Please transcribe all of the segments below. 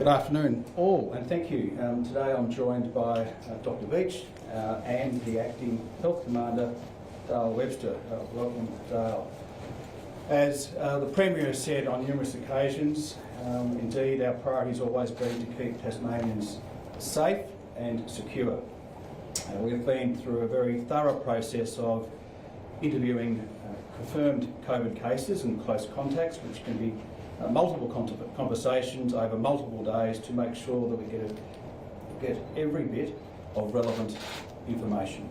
Good afternoon all, and thank you. Today I'm joined by Dr Beach and the Acting Health Commander, Dale Webster. Welcome, Dale. As the Premier has said on numerous occasions, indeed our priority has always been to keep Tasmanians safe and secure. We've been through a very thorough process of interviewing confirmed COVID cases and close contacts, which can be multiple conversations over multiple days to make sure that we get every bit of relevant information.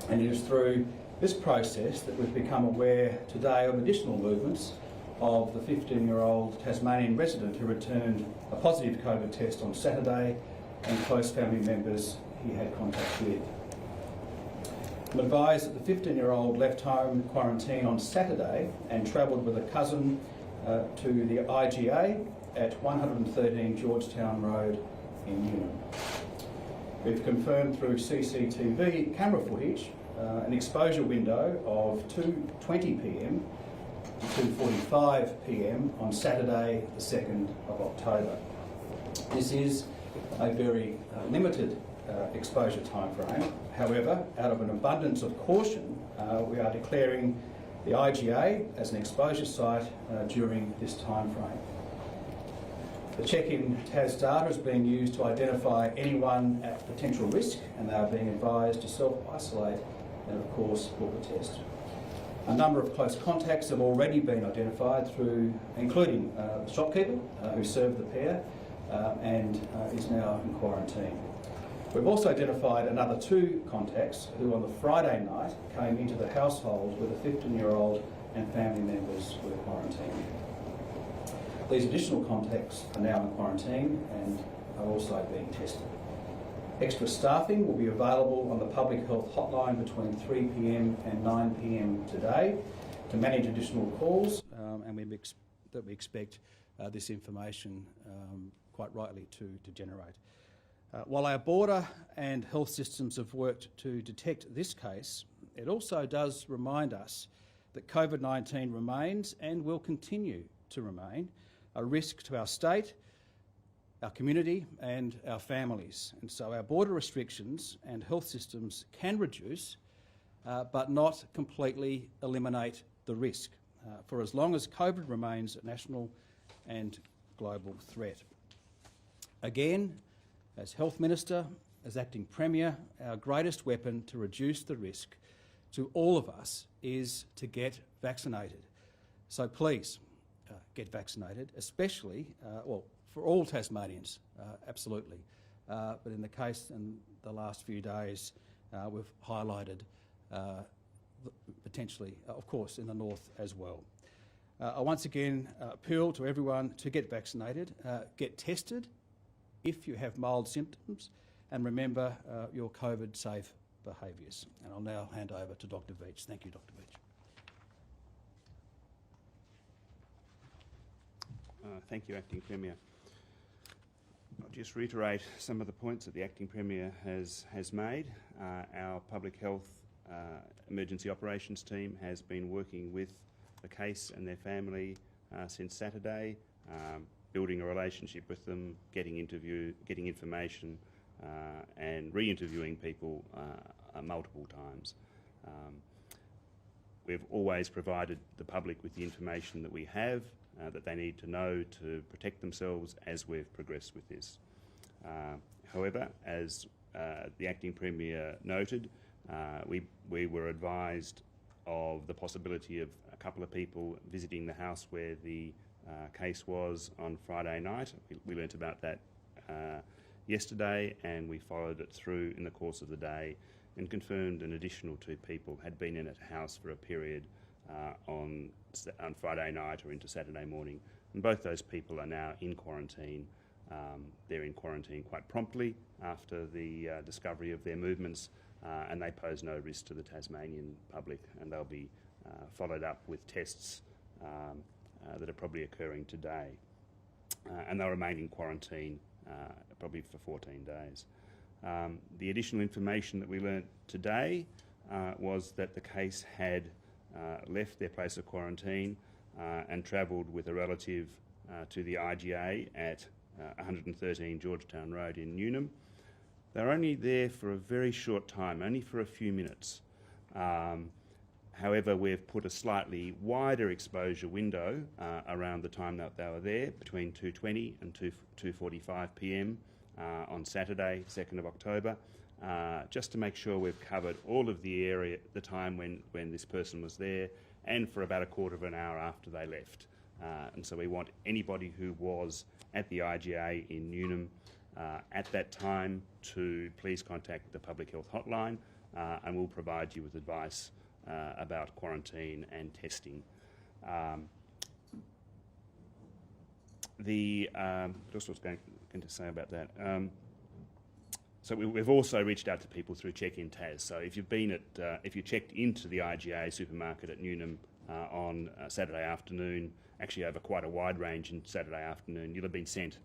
And it is through this process that we've become aware today of additional movements of the 15-year-old Tasmanian resident who returned a positive COVID test on Saturday and close family members he had contact with. I'm advised that the 15-year-old left home quarantine on Saturday and travelled with a cousin to the IGA at 113 Georgetown Road in Newnham. We've confirmed through CCTV camera footage an exposure window of 2:20 p.m. to 2:45 p.m. on Saturday the 2nd of October. This is a very limited exposure time frame. However, out of an abundance of caution, we are declaring the IGA as an exposure site during this time frame. The check-in TAS data is being used to identify anyone at potential risk, and they are being advised to self-isolate and, of course, book a test. A number of close contacts have already been identified through, including the shopkeeper who served the pair and is now in quarantine. We've also identified another 2 contacts who on the Friday night came into the household with a 15-year-old and family members were quarantined. These additional contacts are now in quarantine and are also being tested. Extra staffing will be available on the public health hotline between 3 p.m. and 9 p.m. today to manage additional calls, and we expect this information quite rightly to generate. While our border and health systems have worked to detect this case, it also does remind us that COVID-19 remains and will continue to remain a risk to our state, our community and our families. And so our border restrictions and health systems can reduce but not completely eliminate the risk for as long as COVID remains a national and global threat. Again, as Health Minister, as Acting Premier, our greatest weapon to reduce the risk to all of us is to get vaccinated. So please get vaccinated, especially, for all Tasmanians, absolutely. But in the case in the last few days, we've highlighted potentially, of course, in the north as well. I once again appeal to everyone to get vaccinated, get tested if you have mild symptoms, and remember your COVID-safe behaviours. And I'll now hand over to Dr Beach. Thank you, Dr Beach. Thank you, Acting Premier. I'll just reiterate some of the points that the Acting Premier has made. Our Public Health Emergency Operations team has been working with the case and their family since Saturday, building a relationship with them, getting information and re-interviewing people multiple times. We've always provided the public with the information that we have, that they need to know to protect themselves as we've progressed with this. However, as the Acting Premier noted, we were advised of the possibility of a couple of people visiting the house where the case was on Friday night. We learnt about that yesterday, and we followed it through in the course of the day and confirmed an additional 2 people had been in a house for a period on Friday night or into Saturday morning. And both those people are now in quarantine. They're in quarantine quite promptly after the discovery of their movements, and they pose no risk to the Tasmanian public, and they'll be followed up with tests that are probably occurring today. And they'll remain in quarantine probably for 14 days. The additional information that we learnt today was that the case had left their place of quarantine and travelled with a relative to the IGA at 113 Georgetown Road in Newnham. They're only there for a very short time, only for a few minutes. However, we've put a slightly wider exposure window around the time that they were there, between 2:20 and 2:45 p.m. On Saturday, 2nd of October, just to make sure we've covered all of the area at the time when this person was there, and for about a quarter of an hour after they left. And so we want anybody who was at the IGA in Newnham at that time to please contact the Public Health Hotline, and we'll provide you with advice about quarantine and testing. What was going to say about that? So we've also reached out to people through Check-in Tas. So if you've been if you checked into the IGA supermarket at Newnham on Saturday afternoon, actually over quite a wide range in Saturday afternoon, you'll have been sent,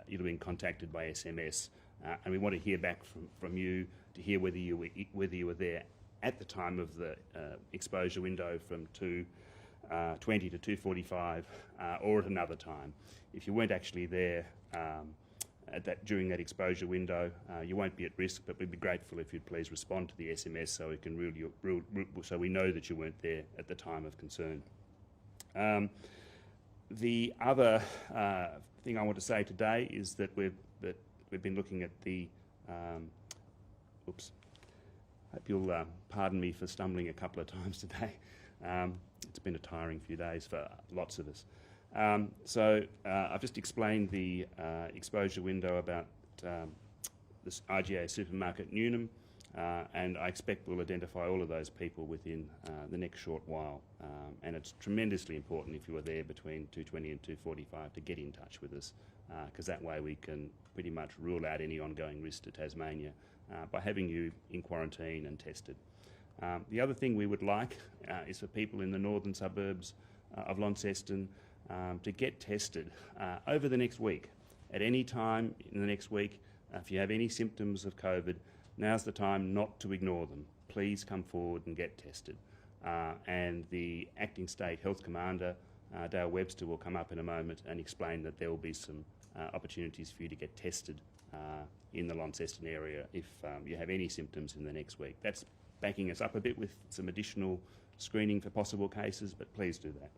you'll have been contacted by SMS, and we want to hear back from you to hear whether you were there at the time of the exposure window from 2:20 to 2:45, or at another time. If you weren't actually there during that exposure window, you won't be at risk, but we'd be grateful if you'd please respond to the SMS so we can so we know that you weren't there at the time of concern. The other thing I want to say today is that we've been looking at the. Oops. Hope you'll pardon me for stumbling a couple of times today. It's been a tiring few days for lots of us. I've just explained the exposure window about this IGA supermarket Newnham, and I expect we'll identify all of those people within the next short while. And it's tremendously important if you were there between 2:20 and 2:45 to get in touch with us, because that way we can pretty much rule out any ongoing risk to Tasmania by having you in quarantine and tested. The other thing we would like is for people in the northern suburbs of Launceston to get tested over the next week. At any time in the next week, if you have any symptoms of COVID, now's the time not to ignore them. Please come forward and get tested. And the Acting State Health Commander, Dale Webster, will come up in a moment and explain that there will be some opportunities for you to get tested in the Launceston area if you have any symptoms in the next week. That's backing us up a bit with some additional screening for possible cases, but please do that.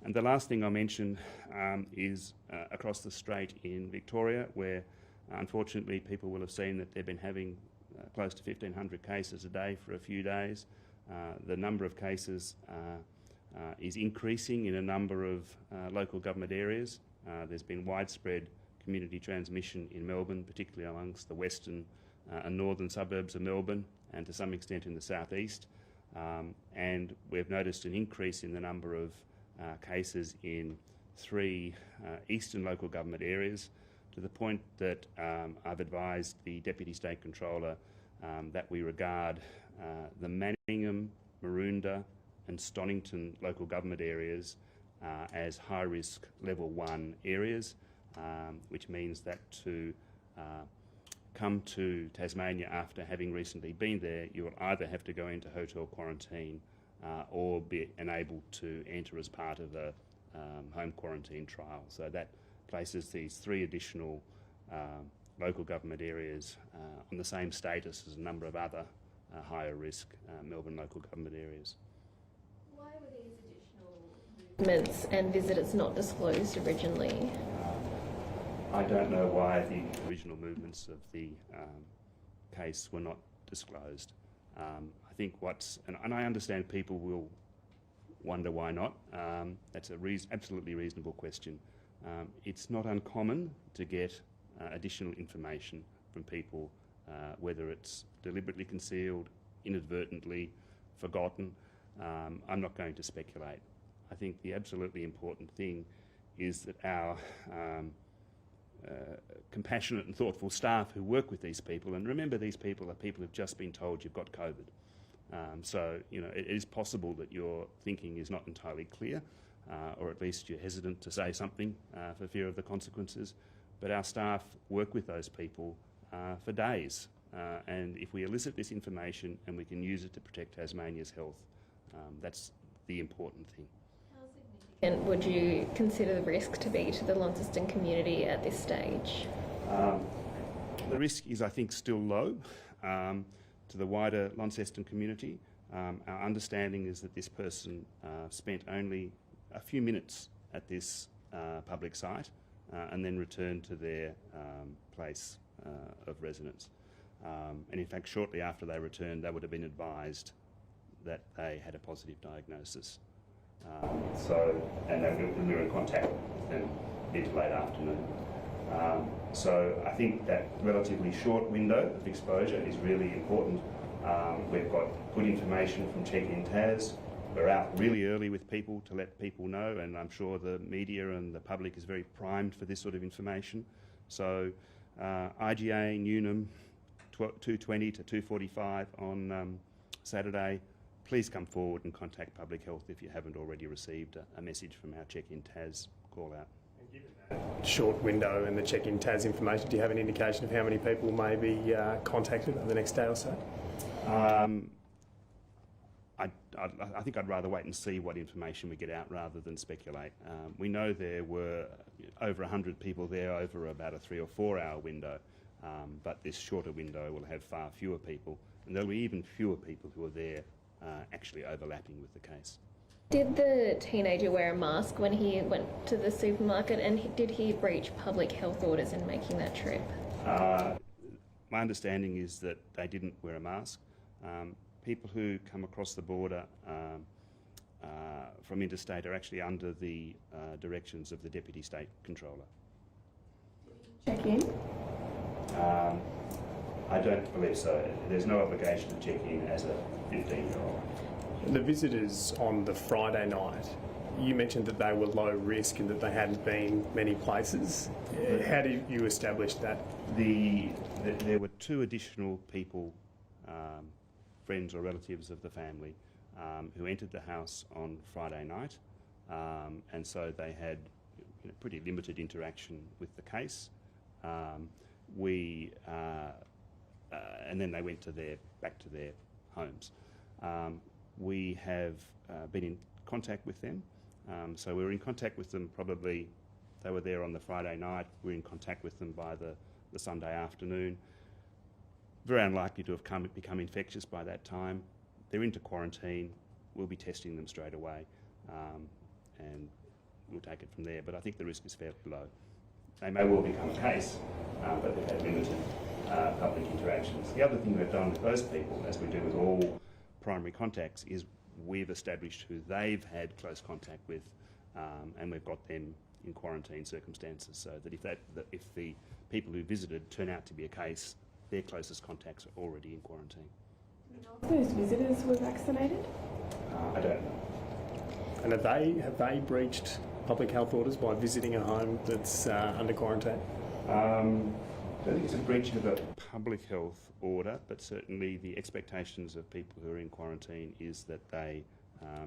And the last thing I'll mention is across the strait in Victoria, where unfortunately people will have seen that they've been having close to 1,500 cases a day for a few days. The number of cases is increasing in a number of local government areas. There's been widespread community transmission in Melbourne, particularly amongst the western and northern suburbs of Melbourne, and to some extent in the southeast. And we've noticed an increase in the number of cases in 3 eastern local government areas, to the point that I've advised the Deputy State Controller that we regard the Manningham, Maroondah and Stonington local government areas as high-risk level 1 areas, which means that to come to Tasmania after having recently been there, you will either have to go into hotel quarantine or be enabled to enter as part of a home quarantine trial. So that places these 3 additional local government areas on the same status as a number of other higher risk Melbourne local government areas. Why were these additional movements and visitors not disclosed originally? I don't know why the original movements of the case were not disclosed. I think and I understand people will wonder why not. That's a absolutely reasonable question. It's not uncommon to get additional information from people, whether it's deliberately concealed, inadvertently forgotten. I'm not going to speculate. I think the absolutely important thing is that our compassionate and thoughtful staff who work with these people, and remember, these people are people who've just been told you've got COVID. So, it is possible that your thinking is not entirely clear, or at least you're hesitant to say something for fear of the consequences. But our staff work with those people for days. And if we elicit this information and we can use it to protect Tasmania's health, that's the important thing. How significant And would you consider the risk to be to the Launceston community at this stage? The risk is, I think, still low to the wider Launceston community. Our understanding is that this person spent only a few minutes at this public site and then returned to their place of residence. And in fact, shortly after they returned, they would have been advised that they had a positive diagnosis. And we were in contact with them mid to late afternoon. So I think that relatively short window of exposure is really important. We've got good information from Check-in Tas. We're out really early with people to let people know, and I'm sure the media and the public is very primed for this sort of information. So IGA, Newnham, 2:20 to 2:45 on Saturday. Please come forward and contact Public Health if you haven't already received a message from our Check-in Tas call out. And given that short window and the Check-in Tas information, do you have an indication of how many people may be contacted over the next day or so? I think I'd rather wait and see what information we get out rather than speculate. We know there were over 100 people there over about a 3 or 4 hour window, but this shorter window will have far fewer people, and there'll be even fewer people who are there actually overlapping with the case. Did the teenager wear a mask when he went to the supermarket, and did he breach public health orders in making that trip? My understanding is that they didn't wear a mask. People who come across the border from Interstate are actually under the directions of the Deputy State Controller. Check in? I don't believe so. There's no obligation to check in as a 15-year-old. The visitors on the Friday night, you mentioned that they were low risk and that they hadn't been many places. How did you establish that? There were 2 additional people, friends or relatives of the family, who entered the house on Friday night, and so they had pretty limited interaction with the case. And then they went back to their homes. We have been in contact with them, so we were in contact with them probably. They were there on the Friday night. We were in contact with them by the Sunday afternoon. Very unlikely to have become infectious by that time. They're into quarantine. We'll be testing them straight away, and we'll take it from there. But I think the risk is fairly low. They may well become a case, but they've had limited public interactions. The other thing we've done with those people, as we do with all primary contacts, is we've established who they've had close contact with, and we've got them in quarantine circumstances, so that if the people who visited turn out to be a case, their closest contacts are already in quarantine. Those visitors were vaccinated? I don't know. And have they breached public health orders by visiting a home that's under quarantine? I don't think it's a breach of a public health order, but certainly the expectations of people who are in quarantine is that they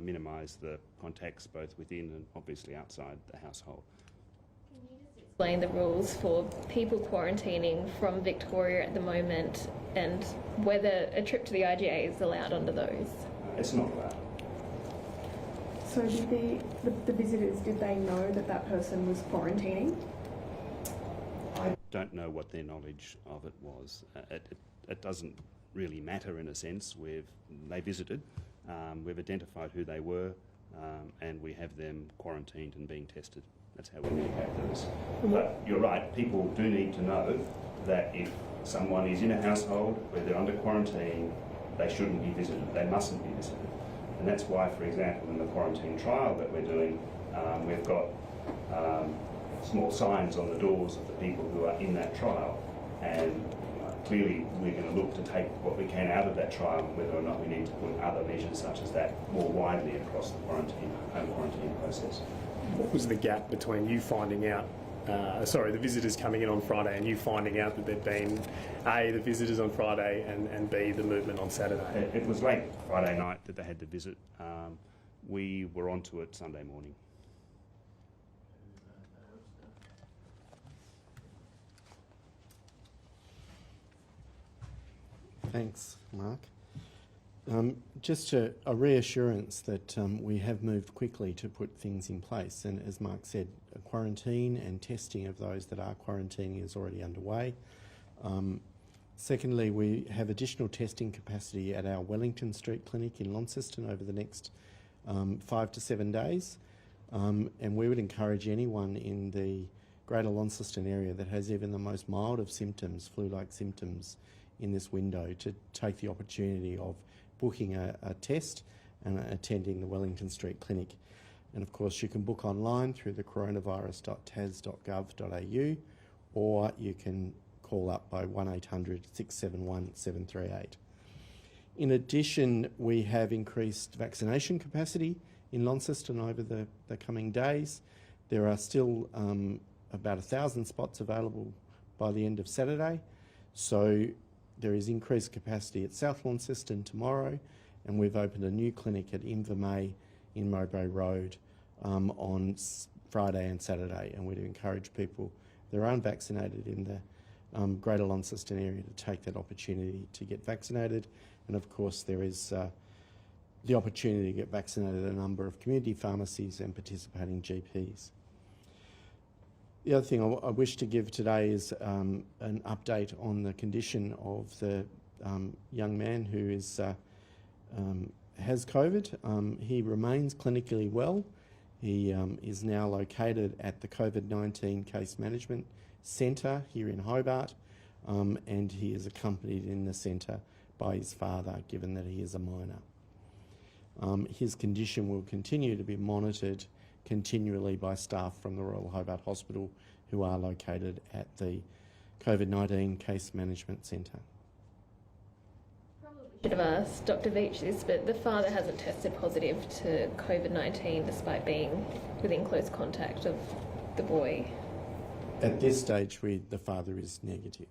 minimise the contacts both within and obviously outside the household. Can you just explain the rules for people quarantining from Victoria at the moment, and whether a trip to the IGA is allowed under those? It's not allowed. So did the visitors, did they know that that person was quarantining? I don't know what their knowledge of it was. It doesn't really matter in a sense. They visited, we've identified who they were, and we have them quarantined and being tested. That's how we mitigate those. But you're right, people do need to know that if someone is in a household where they're under quarantine, they shouldn't be visited, they mustn't be visited. And that's why, for example, in the quarantine trial that we're doing, we've got small signs on the doors of the people who are in that trial, and clearly we're going to look to take what we can out of that trial, whether or not we need to put other measures such as that more widely across the home quarantine process. What was the gap between you finding out, the visitors coming in on Friday and you finding out that there'd been A, the visitors on Friday, and B, the movement on Saturday? It was late Friday night that they had to visit. We were onto it Sunday morning. Thanks, Mark. Just a reassurance that we have moved quickly to put things in place, and as Mark said, a quarantine and testing of those that are quarantining is already underway. Secondly, we have additional testing capacity at our Wellington Street clinic in Launceston over the next 5 to 7 days, and we would encourage anyone in the Greater Launceston area that has even the most mild of symptoms, flu-like symptoms, in this window to take the opportunity of booking a test and attending the Wellington Street Clinic. And of course you can book online through the coronavirus.tas.gov.au, or you can call up by 1800 671 738. In addition, we have increased vaccination capacity in Launceston over the coming days. There are still about 1,000 spots available by the end of Saturday, so there is increased capacity at South Launceston tomorrow, and we've opened a new clinic at Invermay in Mowbray Road on Friday and Saturday, and we'd encourage people that are unvaccinated in the Greater Launceston area to take that opportunity to get vaccinated. And of course there is the opportunity to get vaccinated at a number of community pharmacies and participating GPs. The other thing I wish to give today is an update on the condition of the young man who is, has COVID. He remains clinically well. He is now located at the COVID-19 Case Management Centre here in Hobart, and he is accompanied in the centre by his father, given that he is a minor. His condition will continue to be monitored continually by staff from the Royal Hobart Hospital who are located at the COVID-19 Case Management Centre. Probably should have asked Dr. Veach this, but the father hasn't tested positive to COVID-19 despite being within close contact of the boy. At this stage, the father is negative.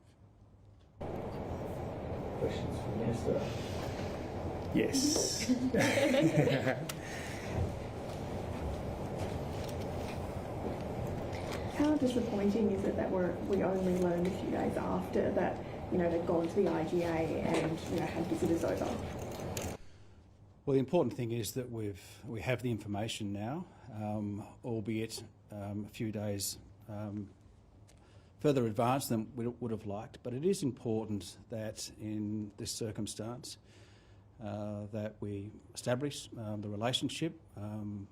Questions for the Minister? Yes. How disappointing is it that we only learned a few days after that, they'd gone to the IGA and, had visitors over? Well, the important thing is that we have the information now, albeit a few days further advanced than we would have liked. But it is important that in this circumstance that we establish the relationship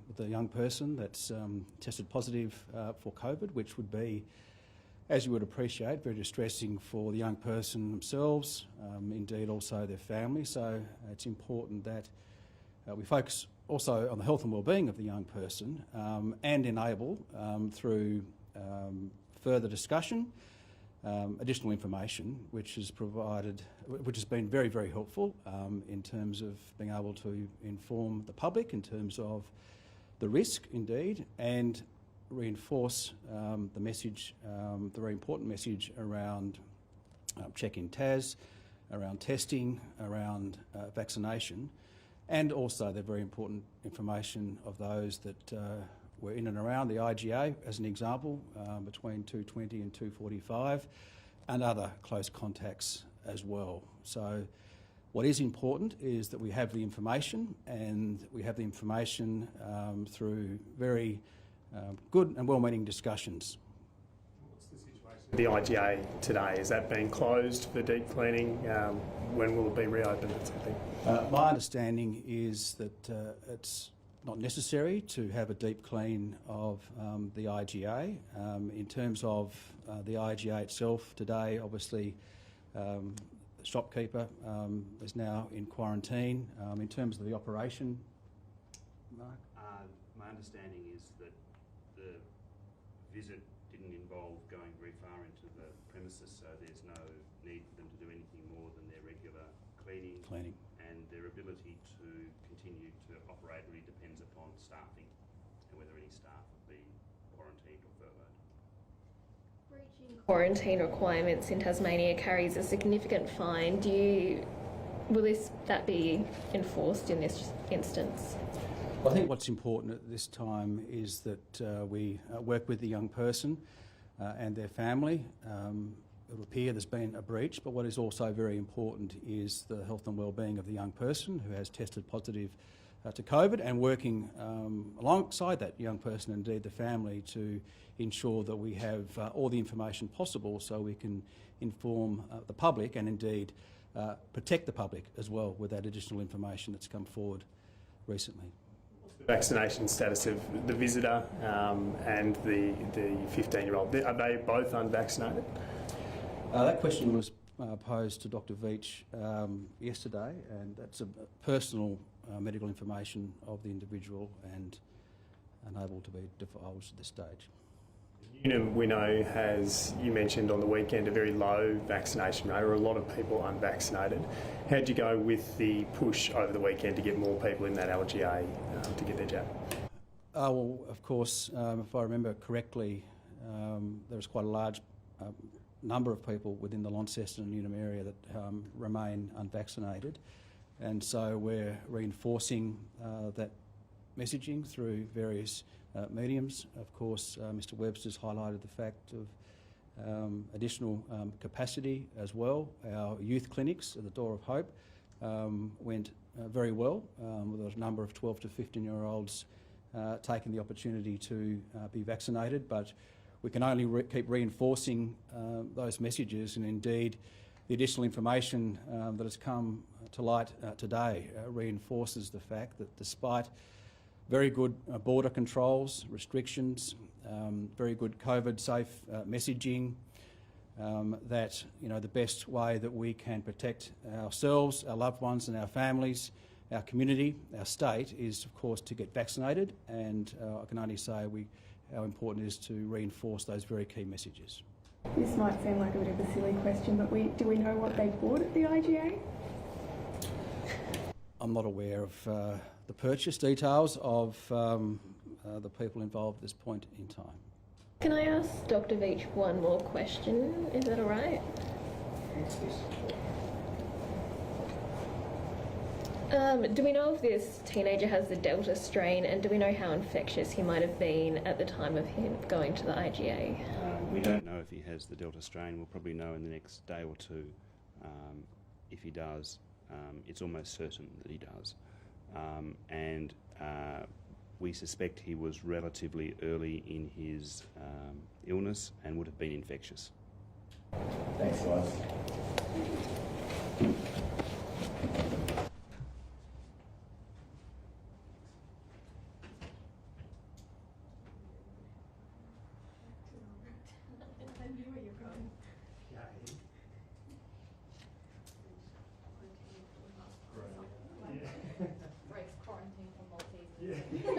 with the young person that's tested positive for COVID, which would be, as you would appreciate, very distressing for the young person themselves, indeed also their family. So it's important that we focus also on the health and wellbeing of the young person and enable through further discussion additional information which has been very, very helpful in terms of being able to inform the public in terms of the risk indeed, and reinforce the message, the very important message around check-in TAS, around testing, around vaccination, and also the very important information of those that were in and around the IGA, as an example, between 2:20 and 2:45, and other close contacts as well. So what is important is that we have the information, and we have the information through very good and well-meaning discussions. What's the situation with the IGA today? Is that being closed for deep cleaning? When will it be reopened? That sort of thing? My understanding is that it's not necessary to have a deep clean of the IGA. In terms of the IGA itself today, obviously the shopkeeper is now in quarantine. In terms of the operation, Mark? My understanding is that the visit didn't involve going very far into the premises, so there's no need for them to do anything more than their regular cleaning. And their ability to continue to operate really depends upon staffing and whether any staff have been quarantined or furloughed. Breaching quarantine requirements in Tasmania carries a significant fine. Will that be enforced in this instance? Well, I think what's important at this time is that we work with the young person and their family it would appear there's been a breach, but what is also very important is the health and well-being of the young person who has tested positive to COVID, and working alongside that young person, indeed the family, to ensure that we have all the information possible so we can inform the public and indeed protect the public as well with that additional information that's come forward recently. The vaccination status of the visitor and the 15-year-old, are they both unvaccinated? That question was posed to Dr. Veach yesterday, and that's a personal medical information of the individual and unable to be divulged at this stage. Newnham, we know, has, you mentioned on the weekend, a very low vaccination rate, or a lot of people unvaccinated. How'd you go with the push over the weekend to get more people in that LGA to get their jab? Well, of course, if I remember correctly, there was quite a large number of people within the Launceston and Newnham area that remain unvaccinated, and so we're reinforcing that messaging through various mediums. Of course, Mr Webster's highlighted the fact of additional capacity as well. Our youth clinics at the Door of Hope went very well, with a number of 12 to 15-year-olds taking the opportunity to be vaccinated, but we can only keep reinforcing those messages, and indeed the additional information that has come to light today reinforces the fact that despite very good border controls, restrictions, very good COVID-safe messaging, that the best way that we can protect ourselves, our loved ones and our families, our community, our state, is of course to get vaccinated, and I can only say how important it is to reinforce those very key messages. This might seem like a bit of a silly question, but do we know what they bought at the IGA? I'm not aware of the purchase details of the people involved at this point in time. Can I ask Dr. Veach one more question? Is that all right? Do we know if this teenager has the Delta strain, and do we know how infectious he might have been at the time of him going to the IGA? We don't know if he has the Delta strain. We'll probably know in the next day or two. If he does, it's almost certain that he does. And we suspect he was relatively early in his illness and would have been infectious. Thanks, guys. Breaks quarantine for Maltese.